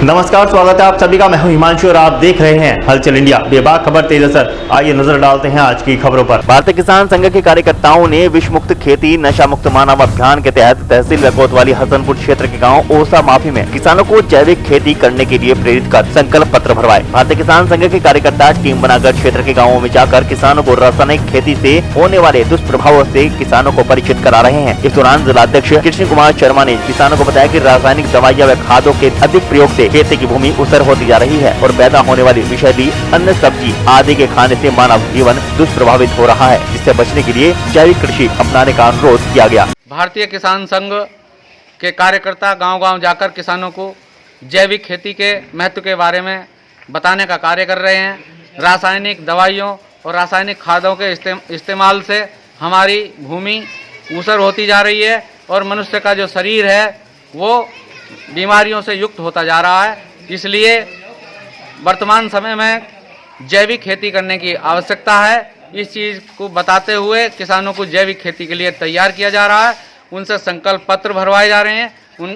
नमस्कार, स्वागत है आप सभी का। मैं हूं हिमांशु और आप देख रहे हैं हलचल इंडिया। बेबाक खबर तेज असर। आइए नजर डालते हैं आज की खबरों पर। भारतीय किसान संघ के कार्यकर्ताओं ने विष मुक्त खेती नशा मुक्त मानव अभियान के तहत तहसील कोतवाली हसनपुर क्षेत्र के गांव ओसा माफी में किसानों को जैविक खेती करने के लिए प्रेरित कर संकल्प पत्र भरवाए। भारतीय किसान संघ के कार्यकर्ता टीम बनाकर क्षेत्र के गाँवों में जाकर किसानों को रासायनिक खेती से होने वाले दुष्प्रभावों से किसानों को परिचित करा रहे हैं। इस दौरान जिलाध्यक्ष कृष्ण कुमार शर्मा ने किसानों को बताया कि रासायनिक दवाइयां व खादों के अधिक प्रयोग से खेती की भूमि उसर होती जा रही है और पैदा होने वाली विषैली अन्न, सब्जी आदि के खाने से मानव जीवन दुष्प्रभावित हो रहा है, जिससे बचने के लिए जैविक कृषि अपनाने का अनुरोध किया गया। भारतीय किसान संघ के कार्यकर्ता गांव-गांव जाकर किसानों को जैविक खेती के महत्व के बारे में बताने का कार्य कर रहे हैं। रासायनिक दवाइयों और रासायनिक खादों के इस्तेमाल से हमारी भूमि ऊसर होती जा रही है और मनुष्य का जो शरीर है वो बीमारियों से युक्त होता जा रहा है। इसलिए वर्तमान समय में जैविक खेती करने की आवश्यकता है। इस चीज़ को बताते हुए किसानों को जैविक खेती के लिए तैयार किया जा रहा है। उनसे संकल्प पत्र भरवाए जा रहे हैं।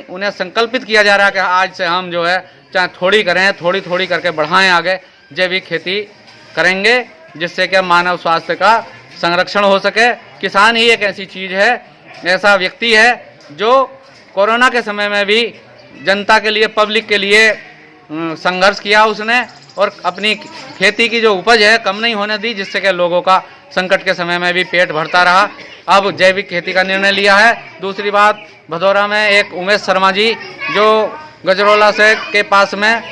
उन्हें संकल्पित किया जा रहा है कि आज से हम जो है चाहे थोड़ी करें, थोड़ी थोड़ी करके बढ़ाएं, आगे जैविक खेती करेंगे, जिससे कि मानव स्वास्थ्य का संरक्षण हो सके। किसान ही एक ऐसी चीज़ है, ऐसा व्यक्ति है जो कोरोना के समय में भी जनता के लिए, पब्लिक के लिए संघर्ष किया उसने और अपनी खेती की जो उपज है कम नहीं होने दी, जिससे कि लोगों का संकट के समय में भी पेट भरता रहा। अब जैविक खेती का निर्णय लिया है। दूसरी बात, भदौरा में एक उमेश शर्मा जी जो गजरौला से के पास में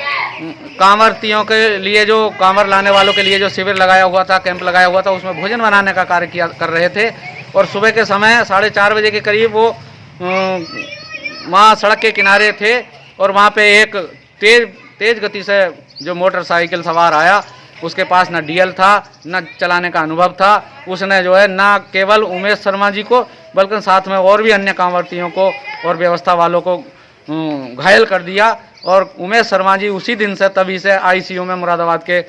कांवरतियों के लिए, जो कांवर लाने वालों के लिए जो शिविर लगाया हुआ था, कैंप लगाया हुआ था, उसमें भोजन बनाने का कार्य कर रहे थे। और सुबह के समय 4:30 बजे के करीब वो वहाँ सड़क के किनारे थे और वहाँ पे एक तेज गति से जो मोटरसाइकिल सवार आया, उसके पास ना डीएल था, ना चलाने का अनुभव था। उसने जो है ना केवल उमेश शर्मा जी को बल्कि साथ में और भी अन्य कांवरतियों को और व्यवस्था वालों को घायल कर दिया। और उमेश शर्मा जी उसी दिन से, तभी से आईसीयू में, मुरादाबाद के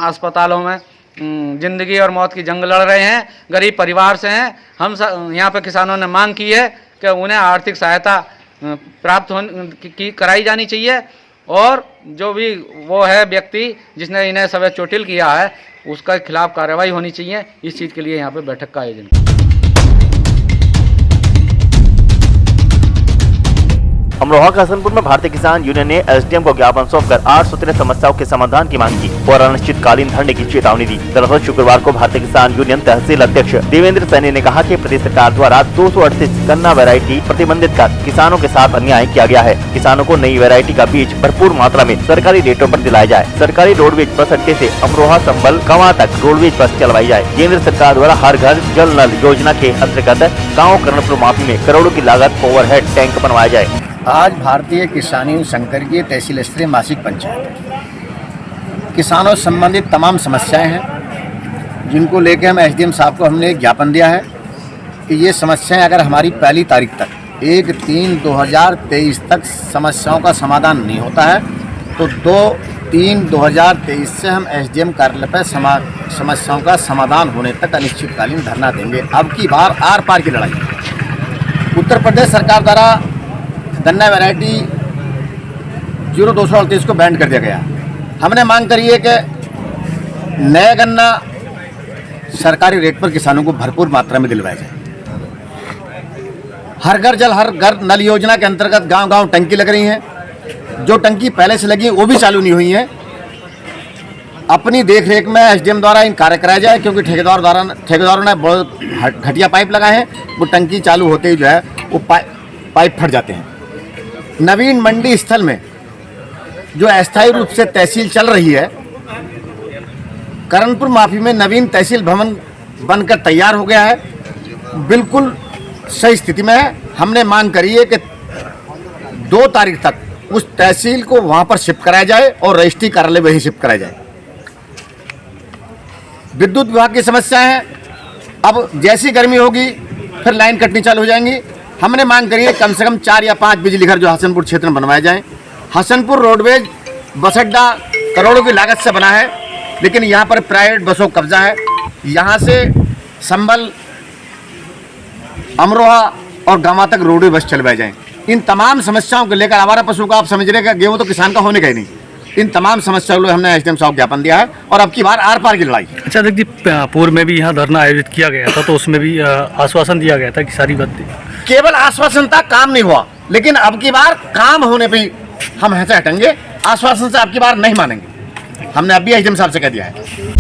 अस्पतालों में जिंदगी और मौत की जंग लड़ रहे हैं। गरीब परिवार से हैं। हम यहाँ पर किसानों ने मांग की है कि उन्हें आर्थिक सहायता प्राप्त की कराई जानी चाहिए और जो भी वो है व्यक्ति जिसने इन्हें सब चोटिल किया है उसका खिलाफ कार्रवाई होनी चाहिए। इस चीज़ के लिए यहाँ पे बैठक का आयोजन किया। अमरोहा के हसनपुर में भारतीय किसान यूनियन ने एसडीएम को ज्ञापन सौंपकर 8 सूत्रीय समस्याओं के समाधान की मांग की और अनिश्चितकालीन धरने की चेतावनी दी। दरअसल शुक्रवार को भारतीय किसान यूनियन तहसील अध्यक्ष देवेंद्र सैनी ने कहा कि प्रदेश सरकार द्वारा 238 गन्ना वैरायटी प्रतिबंधित कर किसानों के साथ अन्याय किया गया है। किसानों को नई वैरायटी का बीज भरपूर मात्रा में सरकारी रेटों पर दिलाया जाए। सरकारी रोडवेज बस अड्डे से अमरोहा संभल गंवा तक रोडवेज बस चलवाई जाए। केंद्र सरकार द्वारा हर घर जल नल योजना के अंतर्गत गाँव कर्णपुर माफी में करोड़ों की लागत ओवरहेड टैंक बनवाया जाए। आज भारतीय किसान संघ की तहसील स्तरीय मासिक पंचायत है। किसानों से संबंधित तमाम समस्याएं हैं जिनको लेकर हम एसडीएम साहब को हमने एक ज्ञापन दिया है कि ये समस्याएं अगर हमारी 1 तारीख तक 1/3/2023 तक समस्याओं का समाधान नहीं होता है तो 2/3/2023 से हम एसडीएम कार्यालय पर समस्याओं का समाधान होने तक अनिश्चितकालीन धरना देंगे। अब की बार आर पार की लड़ाई। उत्तर प्रदेश सरकार द्वारा गन्ना वैरायटी 0238 को बैन कर दिया गया। हमने मांग करी है कि नया गन्ना सरकारी रेट पर किसानों को भरपूर मात्रा में दिलवाया जाए। हर घर जल हर घर नल योजना के अंतर्गत गांव-गांव टंकी लग रही हैं। जो टंकी पहले से लगी वो भी चालू नहीं हुई हैं। अपनी देखरेख में एसडीएम द्वारा इन कार्य कराया जाए, क्योंकि ठेकेदारों ने बहुत घटिया पाइप लगाए हैं। वो टंकी चालू होते ही जो है वो पाइप फट जाते हैं। नवीन मंडी स्थल में जो अस्थायी रूप से तहसील चल रही है, कर्णपुर माफी में नवीन तहसील भवन बनकर तैयार हो गया है, बिल्कुल सही स्थिति में है। हमने मांग करी है कि 2 तारीख तक उस तहसील को वहां पर शिफ्ट कराया जाए और रजिस्ट्री कार्यालय वहीं शिफ्ट कराया जाए। विद्युत विभाग की समस्या है। अब जैसी गर्मी होगी फिर लाइन कटनी चालू हो जाएंगी। हमने मांग करी है कम से कम 4 या 5 बिजली घर जो हसनपुर क्षेत्र में बनवाए जाएं। हसनपुर रोडवेज बस अड्डा करोड़ों की लागत से बना है, लेकिन यहाँ पर प्राइवेट बसों का कब्जा है। यहाँ से संभल, अमरोहा और गांवा तक रोडवेज बस चलवाए जाएं। इन तमाम समस्याओं को लेकर आवारा पशु का आप समझ रहे हैं, गेहूँ तो किसान का होने का ही नहीं। इन तमाम समस्याओं को हमने एसडीएम साहब को ज्ञापन दिया है और अब की बार आर पार की लड़ाई। अच्छा देखिए, पूर्व में भी यहाँ धरना आयोजित किया गया था, तो उसमें भी आश्वासन दिया गया था कि सारी बात केवल आश्वासन था, काम नहीं हुआ। लेकिन अब की बार काम होने पे हम यहाँ से हटेंगे, आश्वासन से अब की बार नहीं मानेंगे। हमने अभी एसडीएम साहब से कह दिया है।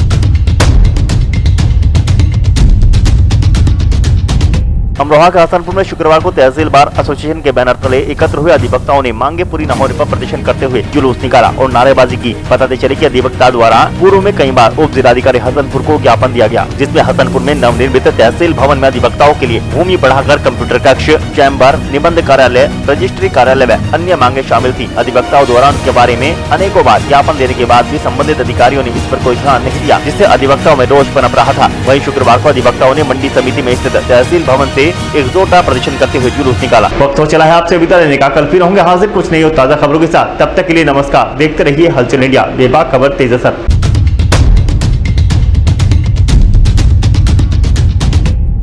अमरोहा के हसनपुर में शुक्रवार को तहसील बार एसोसिएशन के बैनर तले एकत्र हुए अधिवक्ताओं ने मांगे पूरी न होने पर प्रदर्शन करते हुए जुलूस निकाला और नारेबाजी की। बताते चले कि अधिवक्ता द्वारा पूर्व में कई बार उप जिलाधिकारी हसनपुर को ज्ञापन दिया गया, जिसमें हसनपुर में नवनिर्मित तहसील भवन में अधिवक्ताओं के लिए भूमि बढ़ाकर कंप्यूटर कक्ष, चैम्बर, निबंध कार्यालय, रजिस्ट्री कार्यालय व अन्य मांगे शामिल थी। अधिवक्ताओं द्वारा उनके बारे में अनेकों बार ज्ञापन देने के बाद भी संबंधित अधिकारियों ने इस पर कोई ध्यान नहीं दिया, जिससे अधिवक्ताओं में रोष पनप रहा था। वहीं शुक्रवार को अधिवक्ताओं ने मंडी समिति में स्थित तहसील भवन से एक जोरदार प्रदर्शन करते हुए जुलूस निकाला। वक्त हो चला है आपसे विदा लेने का। कल फिर होंगे हाजिर कुछ नई और ताजा खबरों के साथ। तब तक के लिए नमस्कार। देखते रहिए हलचल इंडिया, बेबाक खबर तेज असर।